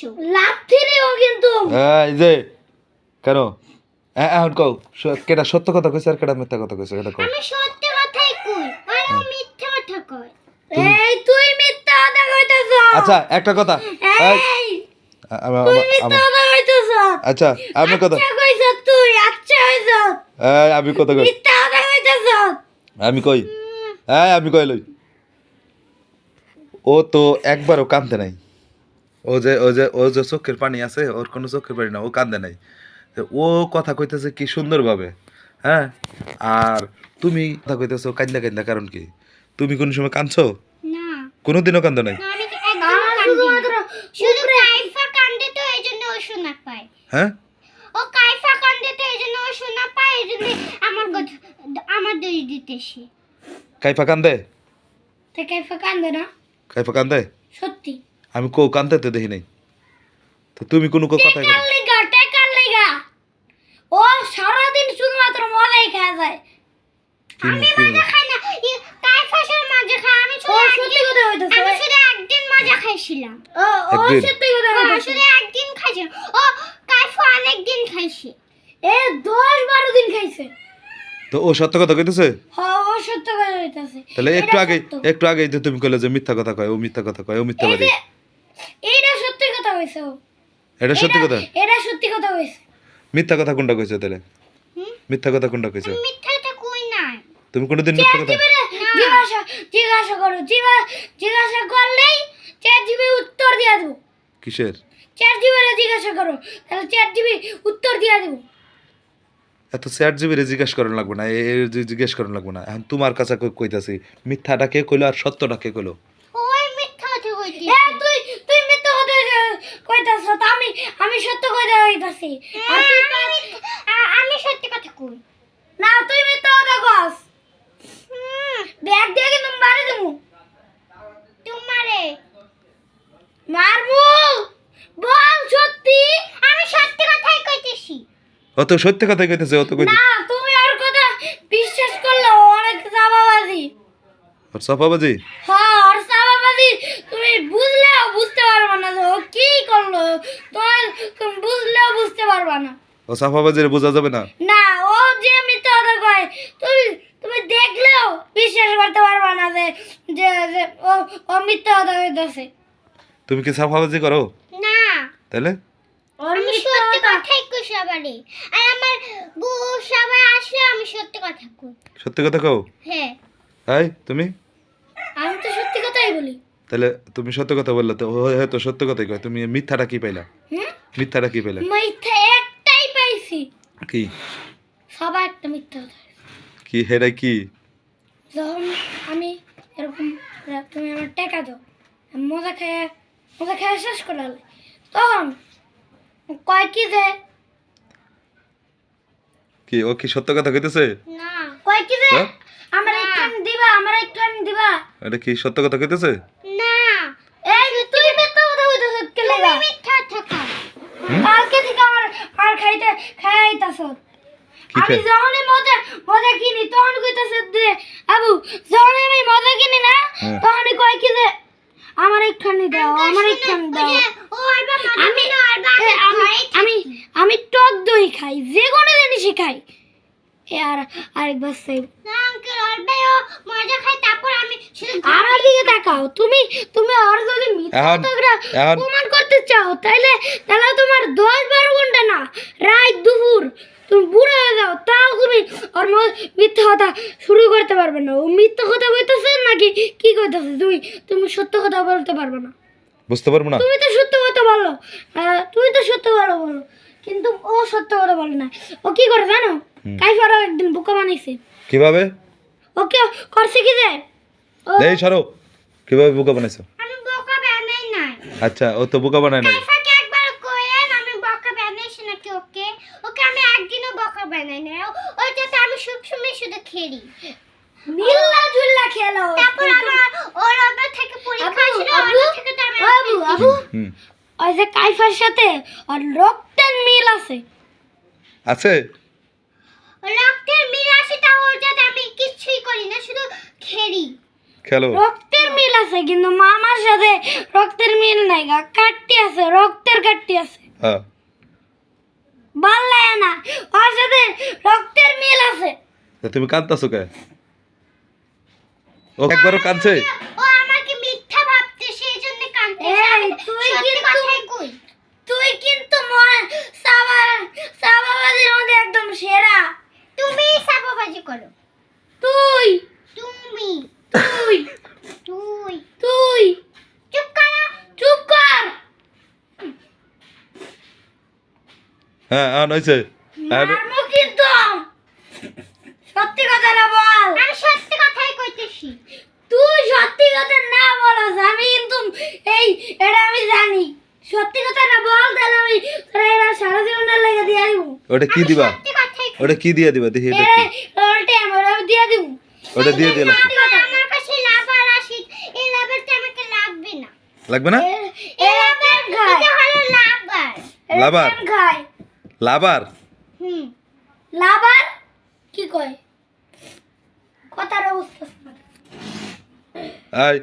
দিছো লাথি দিও কিন্তু এই যে কেন এখন কও কেডা সত্য কথা কইছ আর কেডা মিথ্যা কথা কইছ এটা কও আমি সত্য কথাই কই আর ও মিথ্যা কথা কয় এই তুই মিথ্যা কথা কইতাছ আচ্ছা একটা কথা এই তুই মিথ্যা কথা কইতাছ আচ্ছা আমি কথা আচ্ছা কইছ তুই আচ্ছা হইছ এই আমি কথা কই মিথ্যা কথা কইতাছ আমি কই আমি কই লই ও তো একবারও কাঁদতে নাই ও যে চোখের পানি আছে ওর কোনো চোখের পানি না ও কাঁদে নাই তো ও কথা কইতেছে কি সুন্দরভাবে হ্যাঁ আর তুমি কথা কইতেছো কান্দা কান্দা কারণ কি তুমি কোন সময় কাঁদছো না কোনোদিনও কান্দো নাই না আমি শুধুমাত্র শুধু কাইফা কান্দে তো এইজন্য ও শোনা পায় হ্যাঁ ও কাইফা কান্দে তো এইজন্য ও শোনা পায় এইজন্য আমার কথা আমার দই দিতেছি কাইফা কান্দে তে কাইফা কান্দে না কাইফা কান্দে সত্যি আমি কো কান্দতে তো দেখি নাই তো তুমি কোনো কথা কই টেকার লাগা ও সারা দিন শুধুমাত্র মজাই খায় যায় আমি মজা খাই না কাইফা শুধু মজা খায় আমি সত্যি কথা হইতাছে আমি শুধু একদিন মজা খাইছিলাম ও সত্যি কথা হইতাছে শুধু একদিন খাইছি ও কাইফা অনেক দিন খাইছে 10-12 দিন খাইছে তো ও সত্য কথা কইতেছে হ্যাঁ ও সত্য কথা হইতাছে তাহলে একটু আগে যে তুমি কইলে যে মিথ্যা কথা কয় ও মিথ্যা কথা কয় ও মিথ্যাবাদী এইটা সত্যি কথা কইছে ও এটা সত্যি কথা এটা সত্যি কথা কইছে মিথ্যা কথা কোনটা কইছো তাহলে মিথ্যা কথা কোনটা কইছো মিথ্যাটা কই নাই তুমি কোনোদিন মিথ্যা কথা জিজ্ঞাসা করো জিজ্ঞাসা করলেই চ্যাট জিবি উত্তর দিয়া দেব কিসের চ্যাট জিবিরে জিজ্ঞাসা করো তাহলে চ্যাট জিবি উত্তর দিয়া দেব এত চ্যাট জিবিরে জিজ্ঞাসা করার লাগবে না জিজ্ঞেস করার লাগবে না এখন তোমার কাছে কইতাছি মিথ্যাটা কে কইলো আর সত্যটা কে কইলো ওই মিথ্যা কথা কইতি তুই মিথ্যা কথা কইতাছ আমি সত্য কথা কইতাছি আমি সত্যি কথা কই না তুই মিথ্যা কথা কস ব্যাগ দিয়ে কিন্তু মারে দেবো তোমারে মারবো বল সত্যি আমি সত্যি কথাই কইতেছি ও তো সত্যি কথাই কইতেছে ও তো কইতে না তুমি আর কথা বিশ্বাস করলে অনেক চাপাবাজি আর সাফাবাজি হ্যাঁ আর চাপাবাজি তুমি বুঝলেও বুঝতে পারবে না যে ও কি করলো তুমি বুঝলেও বুঝতে পারবে না ও সাফাবাজিরে বোঝা যাবে না না ও যে মিথ্যা কথা কয় তুমি দেখলেও বিশ্বাস করতে পারবে না যে ও মিথ্যা কথা কইতাছে তুমি কি সাফাবাজি করো না তাহলে আমি সত্যি কথাই কই সবারই আর আমার বউ সবাই আসলে আমি সত্যি কথা কই সত্যি কথা কও হ্যাঁ এই তুমি আমি তো সত্যি কথাই বলি তাহলে তুমি সত্য কথা বললে তো হ্যাঁ তো সত্য কথাই কয় তুমি মিথ্যাটা কি পাইলা মিথ্যাটা কি পাইলা মিথ্যা একটাই পাইছি কি সবাই একটা মিথ্যা কথা কি হেডা কি যখন আমি এরকম তুমি আমার টাকা দাও আমি মজা খেয়ে শেষ করে তখন কয় কি যে কি ও কি সত্য কথা কইতেছে না কয় কি যে আমার একটু দিবা এটা কি সত্য কথা কইতেছে না এই তুই মিথ্যা কথা কইতেছ কে লাগা তুমি মিথ্যা থাকা কালকে থেকে আর খাইতাছ আমি যখনই মজা কিনি তখন কইতাছে যে আবু যখন আমি মজা কিনি না তখনই কয় কি যে আমার একটুখানি দাও ও আমি টক দই খাই যে কোনো জিনিসই খাই আর আরেকবার সেই না আঙ্কেল অল্পেও মজা খাই তারপর আমি আমার দিকে তাকাও তুমি আর যদি মিথ্যাটা প্রমাণ করতে চাও তাহলে তোমার 10-12 ঘন্টা না রাত দুপুর তুমি বুড়ো হয়ে যাও তাও তুমি ওর মিথ্যা কথা শুরু করতে পারবে না ও মিথ্যা কথা কইতেছে নাকি কি কইতেছে তুমি সত্য কথা বলতে পারবে না বুঝতে পারবো না তুমি তো সত্য কথা বলো বলো কিন্তু ও সত্য কথা বলে না ও কি করে জানো কাইফার একদিন বোকা বানাইছে কিভাবে ওকে করছে কি যে দেই সরো কিভাবে বোকা বানাইছো আমি বোকা বানাই নাই আচ্ছা ও তো বোকা বানায় নাই কাইফাকে একবার কইেন আমি বোকা বানাইছি নাকি ওকে আমি একদিনও বোকা বানাই নাই ওইটাতে আমি সবসময় শুধু খেলি মিল্লা ঝুল্লা খেলো তারপর আমার ওর ওপর থেকে পরীক্ষা ছিল ওর থেকে তো আমি আবু ওই যে কাইফার সাথে আর রক্তের মিল আছে রক্তের মিল আছে তাও ওর সাথে আমি কিছুই করি না শুধু খেলি খেলো রক্তের রক্তের মিল আছে কিন্তু মামার সাথে রক্তের মিল নাই গা, কাটটি আছে, রক্তের কাটটি আছে। হ্যাঁ ভাল লাগে না, ওর সাথে রক্তের মিল আছে। তা তুমি কাঁদতাছো কে? ও একবারও কাঁদছে? ও আমাকে মিথ্যা ভাবতে সেইজন্য কাঁদতে। এই তুই কিন্তু সাবাবাজির মধ্যে একদম সেরা। তুমি সাবাবাজি করো। তুই তুমি তুই তুই তুই চুপ কর, চুপ কর। হ্যাঁ হয়েছে। মারমু কিন্তু। সত্যি কথা না বল। আমি সত্যি কথাই কইতেছি। তুই সত্যি কথা না বলস, আমি কিন্তু এটা আমি জানি। সত্যি কথা না বল, তাহলে আমি তোরা এরা সারা জীবনের লেগে দিয়ে দিব। ওটা কি দিবা? ওটা কি দিয়ে দিবা দেখি? এটা কি? ওটা আমি দিয়ে দিব। ওটা দিয়ে দিলাম। আমার কাছে লাভার আসি, এই লাভারটা আমাকে লাগবে না। লাগবে না? এই লাভার খায়। এটা হলো লাভার। লাভার? খায়। লাভার? লাভার কি কয়? কথাটা বুঝতেছ না। আয়